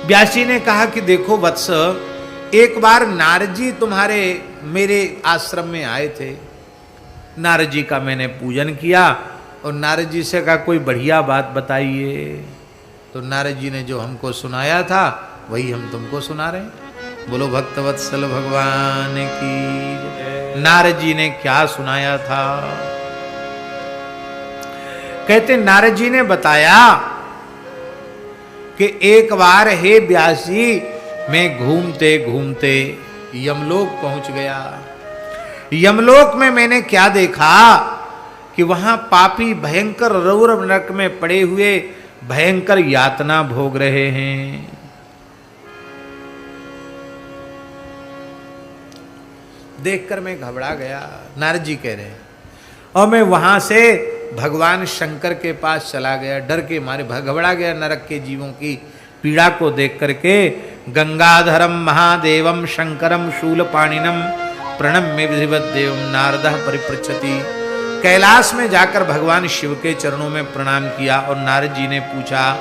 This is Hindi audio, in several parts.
व्यास जी ने कहा कि देखो वत्स, एक बार नारद जी तुम्हारे मेरे आश्रम में आए थे। नारद जी का मैंने पूजन किया और नारद जी से कहा कोई बढ़िया बात बताइए। तो नारद जी ने जो हमको सुनाया था वही हम तुमको सुना रहे हैं। बोलो भक्तवत्सल भगवान की। नारद जी ने क्या सुनाया था? कहते नारद जी ने बताया कि एक बार हे व्यास जी, मैं घूमते घूमते यमलोक पहुंच गया। यमलोक में मैंने क्या देखा कि वहां पापी भयंकर रौरव नरक में पड़े हुए भयंकर यातना भोग रहे हैं। देखकर मैं घबरा गया। नारद जी कह रहे हैं, और मैं वहां से भगवान शंकर के पास चला गया। डर के मारे घबरा गया नरक के जीवों की पीड़ा को देख करके। गंगाधरम महादेवम शंकरम शूलपाणिनम प्रणम्य विधिवत देवम नारदः परिपृच्छति। कैलाश में जाकर भगवान शिव के चरणों में प्रणाम किया और नारद जी ने पूछा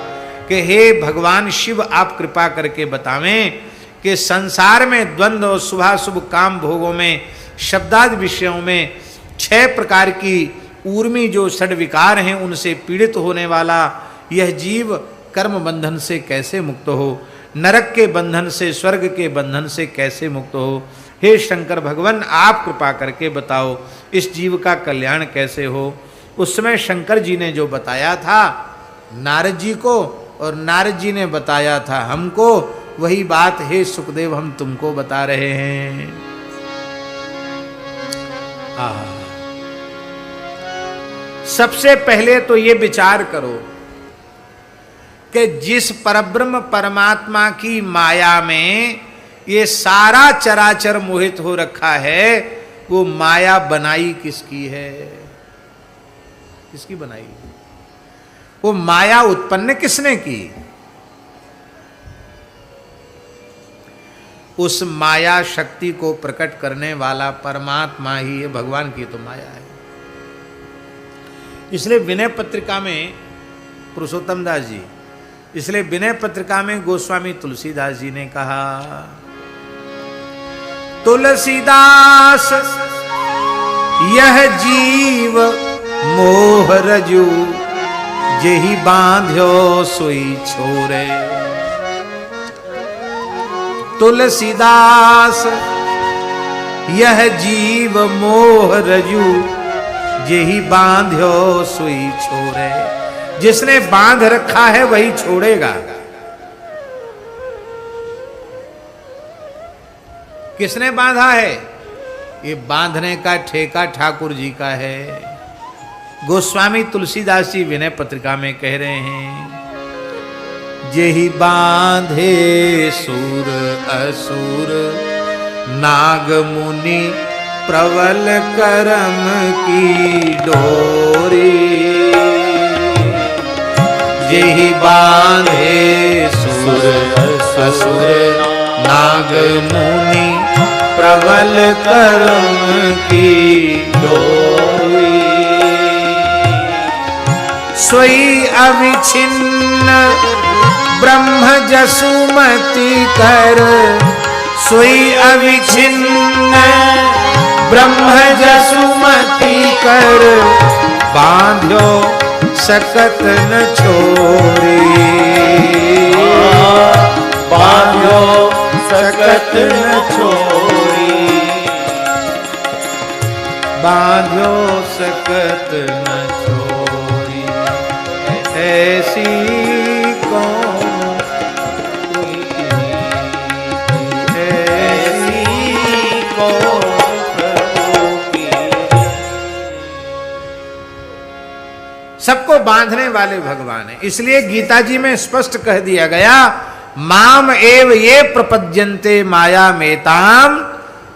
कि हे भगवान शिव, आप कृपा करके बतावें कि संसार में द्वंद्व और शुभाशुभ काम भोगों में शब्दादि विषयों में 6 प्रकार की ऊर्मी जो षड विकार हैं उनसे पीड़ित होने वाला यह जीव कर्म बंधन से कैसे मुक्त हो, नरक के बंधन से स्वर्ग के बंधन से कैसे मुक्त हो। हे शंकर भगवान, आप कृपा करके बताओ इस जीव का कल्याण कैसे हो। उस समय शंकर जी ने जो बताया था नारद जी को और नारद जी ने बताया था हमको, वही बात हे सुखदेव हम तुमको बता रहे हैं। सबसे पहले तो ये विचार करो कि जिस परब्रह्म परमात्मा की माया में ये सारा चराचर मोहित हो रखा है, वो माया बनाई किसकी है? किसकी बनाई? वो माया उत्पन्न किसने की? उस माया शक्ति को प्रकट करने वाला परमात्मा ही है। भगवान की तो माया है। इसलिए विनय पत्रिका में पुरुषोत्तम दास जी, इसलिए विनय पत्रिका में गोस्वामी तुलसीदास जी ने कहा, तुलसीदास यह जीव मोह रजू जेहि बांध्यो सोई छोरे। तुलसीदास यह जीव मोह रजू जेहि बांध्यो सोई छोरे। जिसने बांध रखा है वही छोड़ेगा। किसने बांधा है? ये बांधने का ठेका ठाकुर जी का है। गोस्वामी तुलसीदास जी विनय पत्रिका में कह रहे हैं, जेहि बांधे सूर असुर नाग मुनि प्रबल करम की डोरी। जेहि बांधे सूर असुर नाग मुनि प्रबल कर्म की डोरी। सोई अविच्छिन्न ब्रह्म जसुमति कर। सोई अविच्छिन्न ब्रह्म जसुमति कर। बांध्यो सकत न छोरी। बांध्यो सकत न छोरी। बांध्यो सकत न छोरी। ऐसी कौन ऐसी कौन सबको बांधने वाले भगवान है। इसलिए गीता जी में स्पष्ट कह दिया गया, माम एव ये प्रपद्यन्ते माया मेताम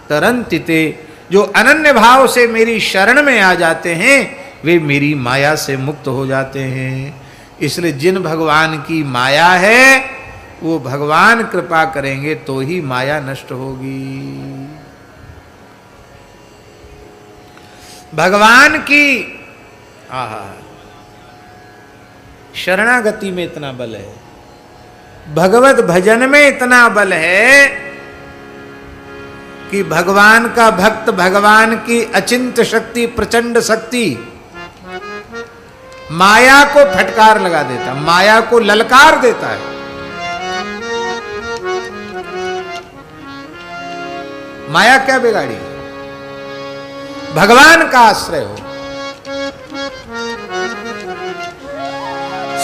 तरन्तिते। जो अनन्य भाव से मेरी शरण में आ जाते हैं वे मेरी माया से मुक्त हो जाते हैं। इसलिए जिन भगवान की माया है वो भगवान कृपा करेंगे तो ही माया नष्ट होगी। भगवान की शरणागति में इतना बल है। भगवत भजन में इतना बल है कि भगवान का भक्त भगवान की अचिंत्य शक्ति, प्रचंड शक्ति माया को फटकार लगा देता, माया को ललकार देता है। माया क्या बिगाड़ी? भगवान का आश्रय हो।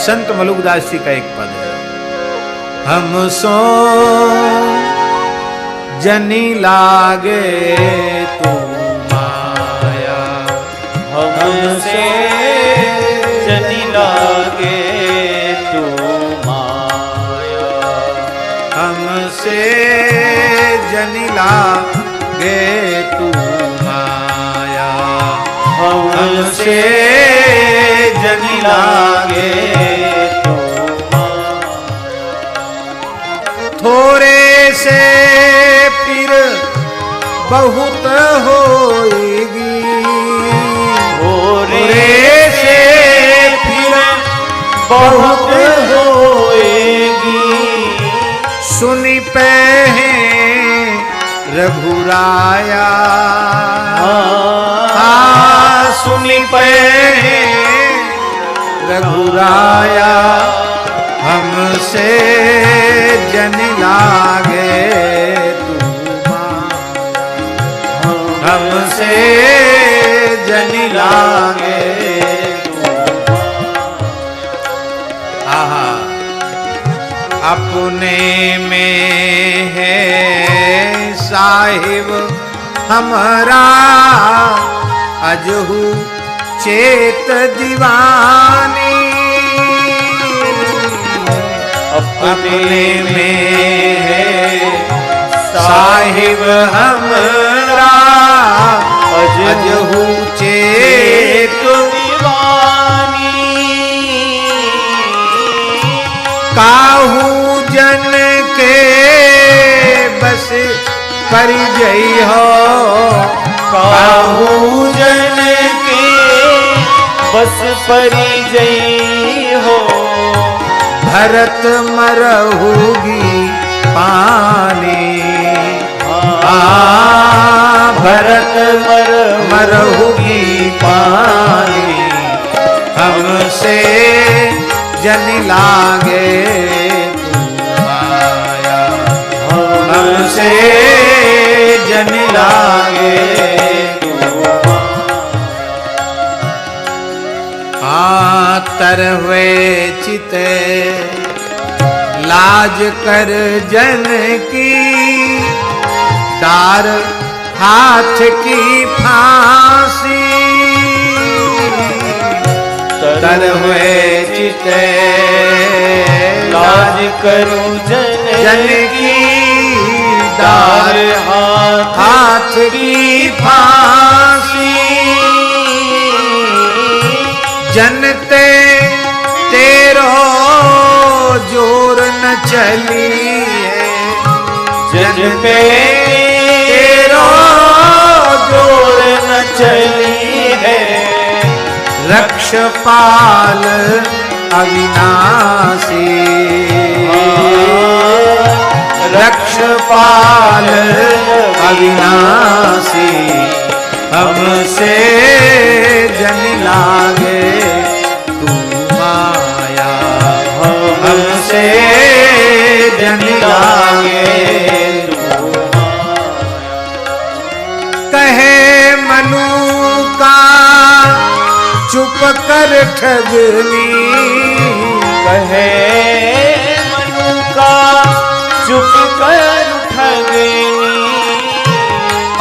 संत मलुकदास जी का एक पद है, हम सो जनी लागे तू माया, हमसे जनी लागे तू माया, हमसे जनी लागे तू माया, हमसे जनी लागे तू माया। थोड़े से फिर बहुत होएगी, थोड़े से फिर बहुत होएगी, सुनी पे रघुराया, सुनी पे रघुराया, हमसे जन लागे तू माया, हमसे जन लागे तू माया। आहा, अपने में है साहिब हमारा, अजहू चेत दीवानी, अपने में है साहिब हमारा, अजहू चेत दीवानी, काहू जन के बस परिजय हो, काहू जन के बस परिजय हो, भरत मरहुगी पानी, भरत मरहुगी पानी, हमसे जन लागे तू माया, हमसे जन लागे तू माया। तरवे चिते लाज कर जन की, डार हाथ की फांसी, तरवे चिते लाज करूं जन की, डार हाथ की फांसी, जनते तेरो जोर न चली है, जन पे तेरो जोर न चली है, रक्षपाल अविनाशी, रक्षपाल अविनाशी, हमसे जन लागे तू माया, हमसे जन लागे तू माया। कहे मनु का चुप कर ठगनी, कहे मनु का चुप कर ठगनी,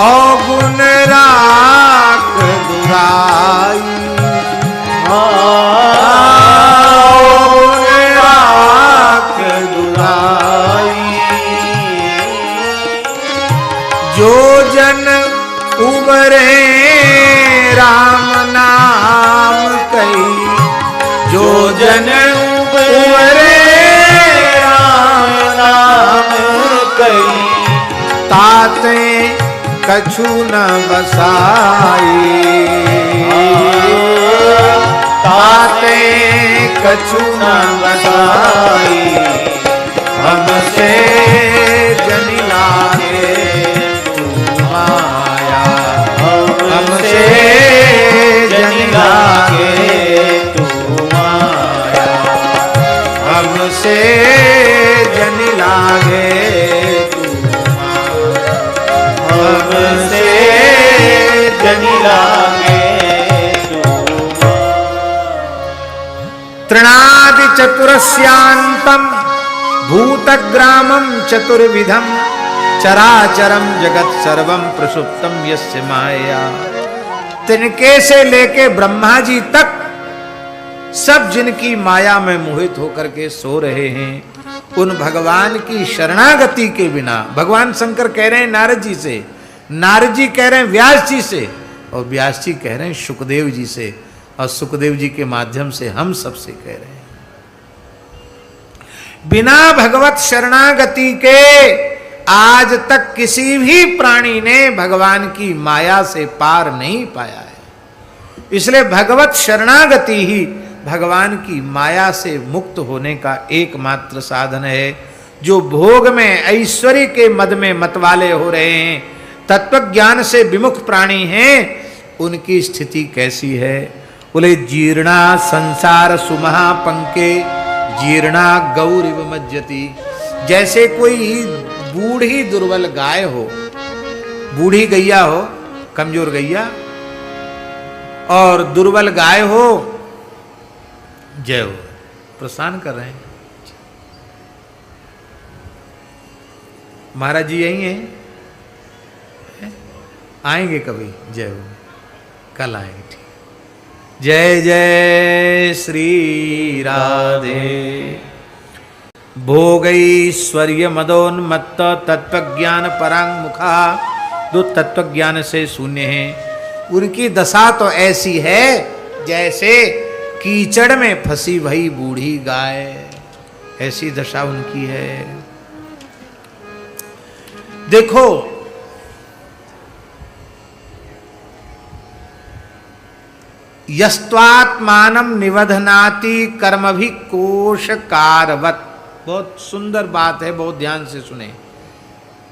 अवगुण राख दुराई, अवगुण राख दुराई, जो जन उबरे राम नाम कही, जो जन उबरे राम नाम कही, ताते कछु न बसाई, ताते कछु न बसाई, हमसे जनि लागे तू माया, हमसे जनि लागे तू माया, हमसे जनि लागे तू माया, हमसे जनि लागे तू माया। तृणादि चतुरस्यान्तं भूतग्रामं चतुर्विधं चराचरम जगत सर्वम प्रसुप्तम यस्य माया। तिनके से लेके ब्रह्मा जी तक सब जिनकी माया में मोहित होकर के सो रहे हैं, उन भगवान की शरणागति के बिना, भगवान शंकर कह रहे हैं नारद जी से, नारद जी कह रहे हैं व्यास जी से, और व्यास जी कह रहे हैं सुखदेव जी से, और सुखदेव जी के माध्यम से हम सबसे कह रहे हैं। बिना भगवत शरणागति के आज तक किसी भी प्राणी ने भगवान की माया से पार नहीं पाया है। इसलिए भगवत शरणागति ही भगवान की माया से मुक्त होने का एकमात्र साधन है। जो भोग में ऐश्वर्य के मद में मतवाले हो रहे हैं, तत्व ज्ञान से विमुख प्राणी हैं, उनकी स्थिति कैसी है? बोले जीर्णा संसार सुमहा पंके जीर्णा गौरिव मज्जति। जैसे कोई बूढ़ी दुर्बल गाय हो, बूढ़ी गैया हो, कमजोर गैया और दुर्बल गाय हो, जय हो, प्रस्थान कर रहे हैं महाराज जी यही हैं, आएंगे कभी, जय हो, कल आएंगे। ठीक, जय जय श्री राधे। भोगैश्वर्य मदोन्मत्त तत्वज्ञान परांग मुखा, जो तत्वज्ञान से शून्य हैं, उनकी दशा तो ऐसी है जैसे कीचड़ में फंसी भई बूढ़ी गाय, ऐसी दशा उनकी है। देखो यस्त्वात्मानं निवधनाति कर्मभि कोशकारवत्। बहुत सुंदर बात है, बहुत ध्यान से सुने।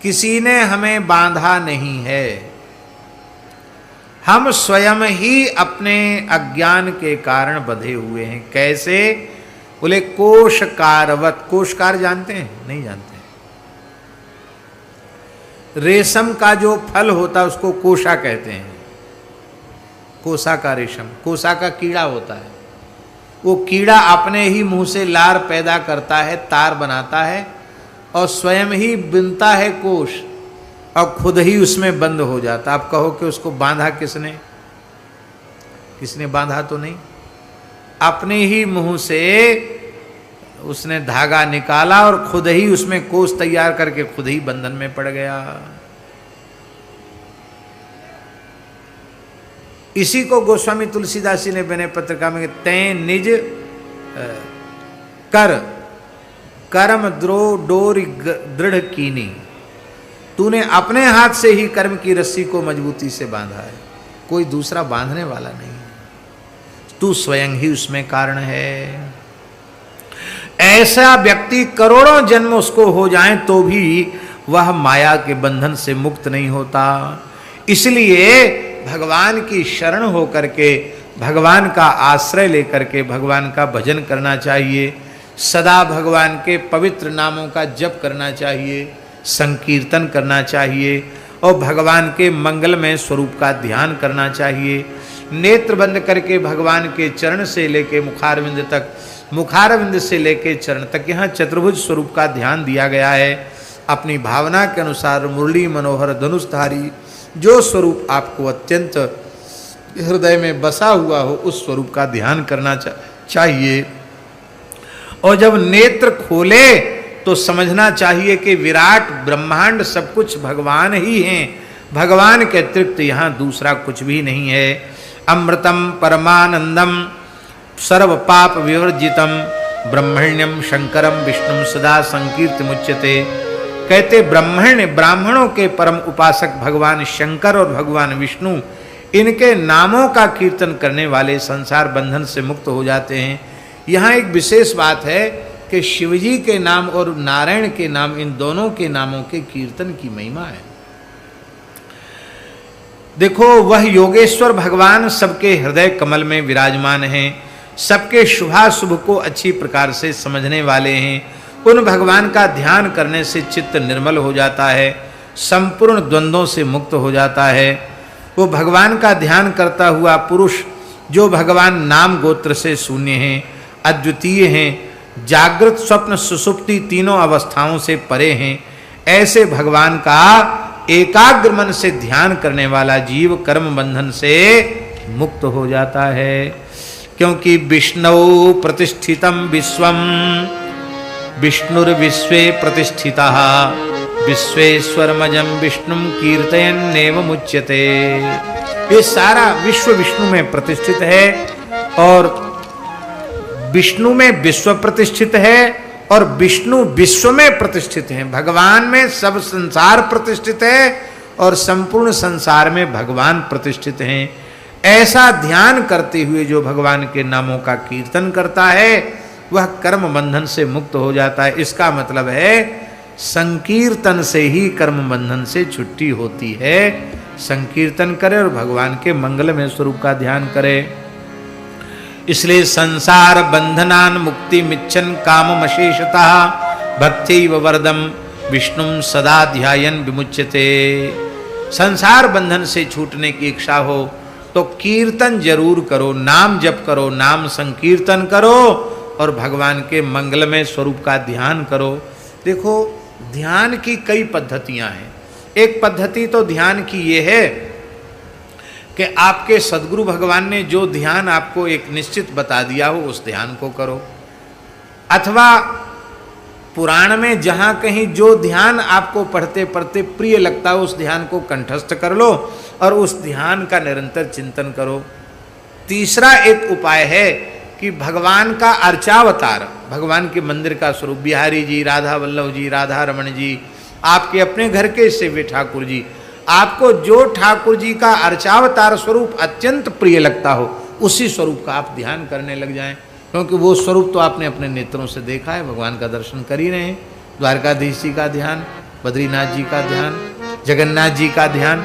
किसी ने हमें बांधा नहीं है, हम स्वयं ही अपने अज्ञान के कारण बंधे हुए हैं। कैसे? बोले कोशकारवत्। कोशकार जानते हैं? नहीं जानते। रेशम का जो फल होता है उसको कोशा कहते हैं। कोसा का रेशम, कोसा का कीड़ा होता है। वो कीड़ा अपने ही मुंह से लार पैदा करता है, तार बनाता है और स्वयं ही बिनता है कोश और खुद ही उसमें बंद हो जाता। आप कहो कि उसको बांधा किसने? किसने बांधा तो नहीं, अपने ही मुंह से उसने धागा निकाला और खुद ही उसमें कोश तैयार करके खुद ही बंधन में पड़ गया। इसी को गोस्वामी तुलसीदास जी ने विनय पत्रिका में तैं निज कर कर्म द्रो डोरी दृढ़ कीनी। तूने अपने हाथ से ही कर्म की रस्सी को मजबूती से बांधा है, कोई दूसरा बांधने वाला नहीं, तू स्वयं ही उसमें कारण है। ऐसा व्यक्ति करोड़ों जन्म उसको हो जाएं तो भी वह माया के बंधन से मुक्त नहीं होता। इसलिए भगवान की शरण होकर के, भगवान का आश्रय लेकर के भगवान का भजन करना चाहिए। सदा भगवान के पवित्र नामों का जप करना चाहिए, संकीर्तन करना चाहिए और भगवान के मंगलमय स्वरूप का ध्यान करना चाहिए। नेत्र बंद करके भगवान के चरण से लेके मुखारविंद तक, मुखारविंद से लेके चरण तक, यहाँ चतुर्भुज स्वरूप का ध्यान दिया गया है। अपनी भावना के अनुसार मुरली मनोहर धनुषधारी जो स्वरूप आपको अत्यंत हृदय में बसा हुआ हो, उस स्वरूप का ध्यान करना चाहिए। और जब नेत्र खोले तो समझना चाहिए कि विराट ब्रह्मांड सब कुछ भगवान ही हैं, भगवान के अतिरिक्त यहाँ दूसरा कुछ भी नहीं है। अमृतम परमानंदम सर्व पाप विवर्जितम ब्रह्मण्यम शंकरम विष्णु सदा संकीर्ति मुच्यते। कहते ब्राह्मण, ब्राह्मणों के परम उपासक भगवान शंकर और भगवान विष्णु, इनके नामों का कीर्तन करने वाले संसार बंधन से मुक्त हो जाते हैं। यहाँ एक विशेष बात है कि शिवजी के नाम और नारायण के नाम, इन दोनों के नामों के कीर्तन की महिमा है। देखो, वह योगेश्वर भगवान सबके हृदय कमल में विराजमान हैं, सबके शुभाशुभ को अच्छी प्रकार से समझने वाले हैं। उन भगवान का ध्यान करने से चित्त निर्मल हो जाता है, संपूर्ण द्वंद्वों से मुक्त हो जाता है। वो भगवान का ध्यान करता हुआ पुरुष जो भगवान नाम गोत्र से शून्य हैं, अद्वितीय हैं, जागृत स्वप्न सुषुप्ति तीनों अवस्थाओं से परे हैं, ऐसे भगवान का एकाग्र मन से ध्यान करने वाला जीव कर्म बंधन से मुक्त हो जाता है। क्योंकि विष्णु प्रतिष्ठितम विश्वम विष्णुर्विश्वे प्रतिष्ठितः विश्वेश्वरमजं विष्णुम कीर्तयन्नेव मुच्यते। ये सारा विश्व विष्णु में प्रतिष्ठित है और विष्णु में विश्व प्रतिष्ठित है और विष्णु विश्व में प्रतिष्ठित हैं। भगवान में सब संसार प्रतिष्ठित है और संपूर्ण संसार में भगवान प्रतिष्ठित हैं। ऐसा ध्यान करते हुए जो भगवान के नामों का कीर्तन करता है वह कर्म बंधन से मुक्त हो जाता है। इसका मतलब है संकीर्तन से ही कर्म बंधन से छुट्टी होती है। संकीर्तन करे और भगवान के मंगलमय स्वरूप का ध्यान करे। इसलिए संसार बंधनान मुक्ति मिच्छन काममशेषतः भक्त्यैव वरदम विष्णुम सदा ध्यायन विमुच्यते। संसार बंधन से छूटने की इच्छा हो तो कीर्तन जरूर करो, नाम जप करो, नाम संकीर्तन करो और भगवान के मंगलमय स्वरूप का ध्यान करो। देखो, ध्यान की कई पद्धतियां हैं। एक पद्धति तो ध्यान की ये है कि आपके सद्गुरु भगवान ने जो ध्यान आपको एक निश्चित बता दिया हो उस ध्यान को करो, अथवा पुराण में जहाँ कहीं जो ध्यान आपको पढ़ते पढ़ते प्रिय लगता हो उस ध्यान को कंठस्थ कर लो और उस ध्यान का निरंतर चिंतन करो। तीसरा एक उपाय है कि भगवान का अर्चावतार, भगवान के मंदिर का स्वरूप, बिहारी जी, राधा वल्लभ जी, राधा रमण जी, आपके अपने घर के सेव्य ठाकुर जी, आपको जो ठाकुर जी का अर्चावतार स्वरूप अत्यंत प्रिय लगता हो उसी स्वरूप का आप ध्यान करने लग जाएं, क्योंकि वो स्वरूप तो आपने अपने नेत्रों से देखा है, भगवान का दर्शन कर ही रहे हैं। द्वारकाधीश जी का ध्यान, बद्रीनाथ जी का ध्यान, जगन्नाथ जी का ध्यान,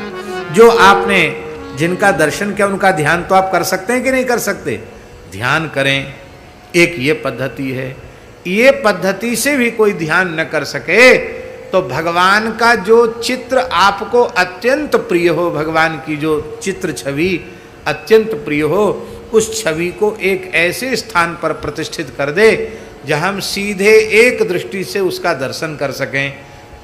जो आपने जिनका दर्शन किया उनका ध्यान तो आप कर सकते हैं कि नहीं कर सकते? ध्यान करें। एक ये पद्धति है। ये पद्धति से भी कोई ध्यान न कर सके तो भगवान का जो चित्र आपको अत्यंत प्रिय हो, भगवान की जो चित्र छवि अत्यंत प्रिय हो, उस छवि को एक ऐसे स्थान पर प्रतिष्ठित कर दे जहाँ हम सीधे एक दृष्टि से उसका दर्शन कर सकें।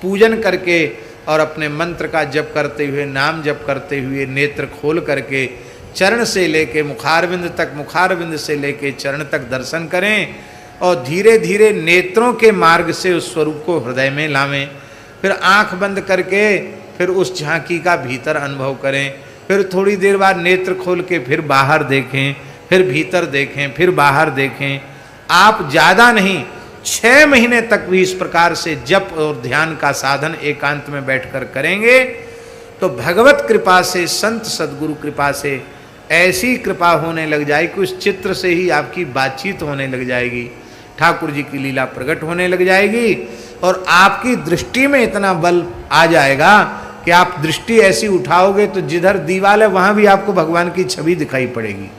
पूजन करके और अपने मंत्र का जप करते हुए, नाम जप करते हुए, नेत्र खोल करके चरण से लेके मुखारविंद तक, मुखारविंद से लेके चरण तक दर्शन करें और धीरे धीरे नेत्रों के मार्ग से उस स्वरूप को हृदय में लावें। फिर आंख बंद करके फिर उस झांकी का भीतर अनुभव करें। फिर थोड़ी देर बाद नेत्र खोल के फिर बाहर देखें, फिर भीतर देखें, फिर बाहर देखें। आप ज़्यादा नहीं 6 महीने तक भी इस प्रकार से जप और ध्यान का साधन एकांत में बैठकर करेंगे तो भगवत कृपा से, संत सद्गुरु कृपा से ऐसी कृपा होने लग जाएगी कि उस चित्र से ही आपकी बातचीत होने लग जाएगी, ठाकुर जी की लीला प्रकट होने लग जाएगी और आपकी दृष्टि में इतना बल आ जाएगा कि आप दृष्टि ऐसी उठाओगे तो जिधर दीवाल है वहां भी आपको भगवान की छवि दिखाई पड़ेगी।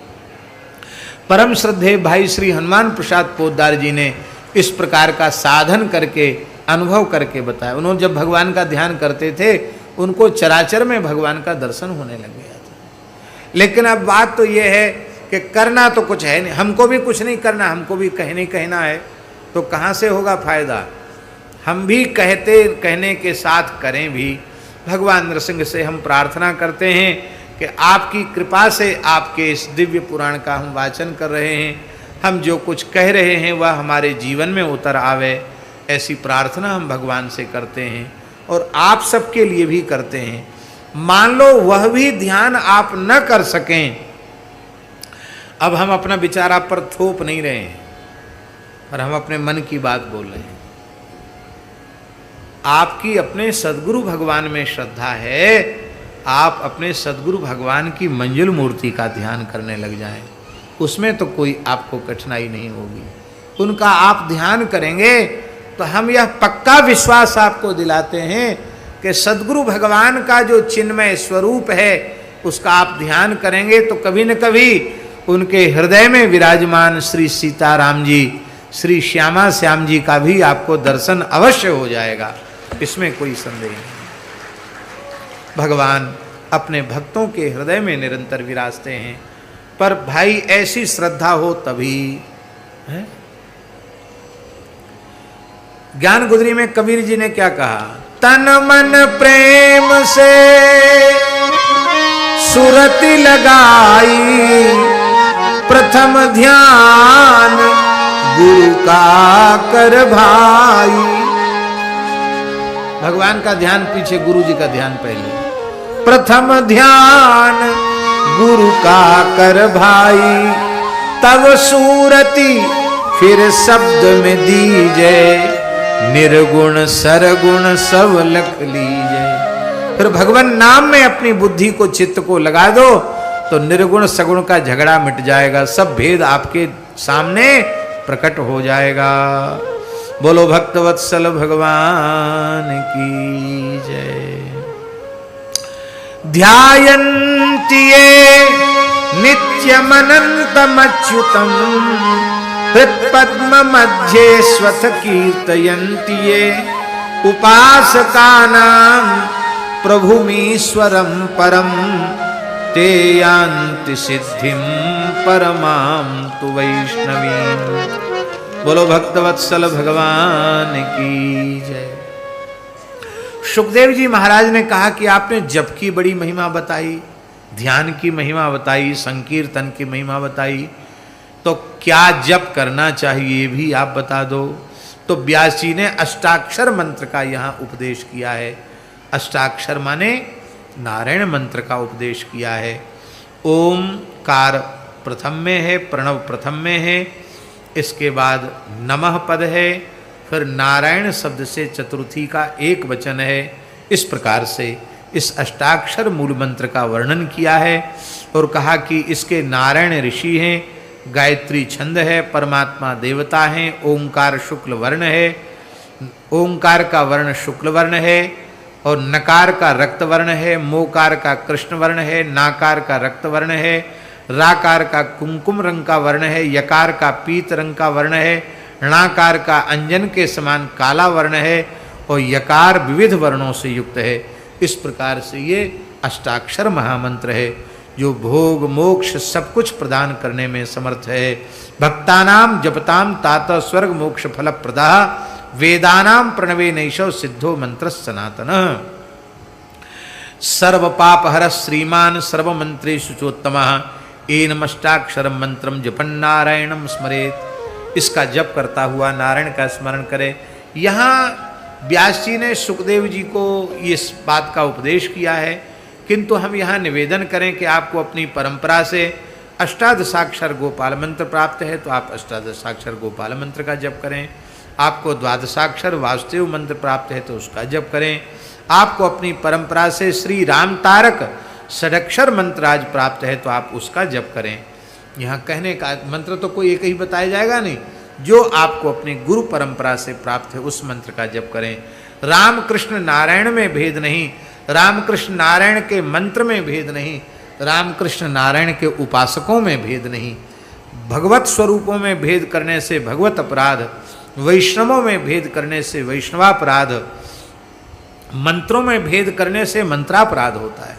परम श्रद्धेय भाई श्री हनुमान प्रसाद पोद्दार जी ने इस प्रकार का साधन करके, अनुभव करके बताया। उन्होंने जब भगवान का ध्यान करते थे उनको चराचर में भगवान का दर्शन होने लग गया था। लेकिन अब बात तो ये है कि करना तो कुछ है नहीं, हमको भी कुछ नहीं करना, हमको भी कहना है, तो कहाँ से होगा फायदा? हम भी कहने के साथ करें भी। भगवान नृसिंह से हम प्रार्थना करते हैं कि आपकी कृपा से आपके इस दिव्य पुराण का हम वाचन कर रहे हैं, हम जो कुछ कह रहे हैं वह हमारे जीवन में उतर आवे, ऐसी प्रार्थना हम भगवान से करते हैं और आप सबके लिए भी करते हैं। मान लो वह भी ध्यान आप न कर सकें, अब हम अपना विचार आप पर थोप नहीं रहे हैं और हम अपने मन की बात बोल रहे हैं। आपकी अपने सद्गुरु भगवान में श्रद्धा है, आप अपने सद्गुरु भगवान की मंजुल मूर्ति का ध्यान करने लग जाएं, उसमें तो कोई आपको कठिनाई नहीं होगी। उनका आप ध्यान करेंगे तो हम यह पक्का विश्वास आपको दिलाते हैं कि सद्गुरु भगवान का जो चिन्मय स्वरूप है उसका आप ध्यान करेंगे तो कभी न कभी उनके हृदय में विराजमान श्री सीताराम जी, श्री श्यामा श्याम जी का भी आपको दर्शन अवश्य हो जाएगा, इसमें कोई संदेह नहीं। भगवान अपने भक्तों के हृदय में निरंतर विराजते हैं, पर भाई ऐसी श्रद्धा हो तभी है। ज्ञान गुदरी में कबीर जी ने क्या कहा, तन मन प्रेम से सुरति लगाई, प्रथम ध्यान गुरु का कर भाई। भगवान का ध्यान पीछे, गुरु जी का ध्यान पहले। प्रथम ध्यान गुरु का कर भाई, तब सूरति फिर शब्द में दीजे, निर्गुण सरगुण सब लख लीजे। फिर भगवान नाम में अपनी बुद्धि को, चित्त को लगा दो तो निर्गुण सगुण का झगड़ा मिट जाएगा, सब भेद आपके सामने प्रकट हो जाएगा। बोलो भक्तवत्सल भगवान की जय। ध्यायन्ति ये नित्यमनन्तमच्युतम्, हृत्पद्म मध्ये स्वथ कीर्तयन्ति ये, उपासकानां प्रभुमीश्वरं परं, ते यान्ति सिद्धिं परमां तु वैष्णवीं। बोलो भक्तवत्सल भगवान की जय। सुखदेव जी महाराज ने कहा कि आपने जप की बड़ी महिमा बताई, ध्यान की महिमा बताई, संकीर्तन की महिमा बताई, तो क्या जप करना चाहिए भी आप बता दो। तो व्यास जी ने अष्टाक्षर मंत्र का यहाँ उपदेश किया है। अष्टाक्षर माने नारायण मंत्र का उपदेश किया है। ओमकार प्रथम में है, प्रणव प्रथम में है, इसके बाद नमः पद है, फिर नारायण शब्द से चतुर्थी का एक वचन है। इस प्रकार से इस अष्टाक्षर मूल मंत्र का वर्णन किया है और कहा कि इसके नारायण ऋषि हैं, गायत्री छंद है, परमात्मा देवता हैं, ओंकार शुक्ल वर्ण है, ओंकार का वर्ण शुक्ल वर्ण है और नकार का रक्त वर्ण है, मोकार का कृष्ण वर्ण है, नाकार का रक्त वर्ण है, राकार का कुमकुम रंग का वर्ण है, यकार का पीत रंग का वर्ण है, णाकार का अंजन के समान काला वर्ण है और यकार विविध वर्णों से युक्त है। इस प्रकार से ये अष्टाक्षर महामंत्र है जो भोग मोक्ष सब कुछ प्रदान करने में समर्थ है। भक्तानाम जपताम तात स्वर्ग मोक्ष फल प्रदा, वेदानाम प्रणवे नैशो सिद्धो मंत्र सनातन। सर्व पाप हर श्रीमान सर्व मंत्रे शुचोत्तमः, एनमष्टाक्षरम मंत्रम जपन नारायणम स्मरेत। इसका जप करता हुआ नारायण का स्मरण करें। यहाँ व्यास जी ने सुखदेव जी को इस बात का उपदेश किया है, किंतु हम यहाँ निवेदन करें कि आपको अपनी परंपरा से अष्टादशाक्षर गोपाल मंत्र प्राप्त है तो आप अष्टादशाक्षर गोपाल मंत्र का जप करें। आपको द्वादशाक्षर वासुदेव मंत्र प्राप्त है तो उसका जप करें। आपको अपनी परंपरा से श्री राम तारक षडक्षर मंत्र आज प्राप्त है तो आप उसका जप करें। यहाँ कहने का मंत्र तो कोई एक ही बताया जाएगा नहीं, जो आपको अपनी गुरु परंपरा से प्राप्त है उस मंत्र का जप करें। राम कृष्ण नारायण में भेद नहीं, रामकृष्ण नारायण के मंत्र में भेद नहीं, रामकृष्ण नारायण के उपासकों में भेद नहीं। भगवत स्वरूपों में भेद करने से भगवत अपराध, वैष्णवों में भेद करने से वैष्णवापराध, मंत्रों में भेद करने से मंत्रापराध होता है।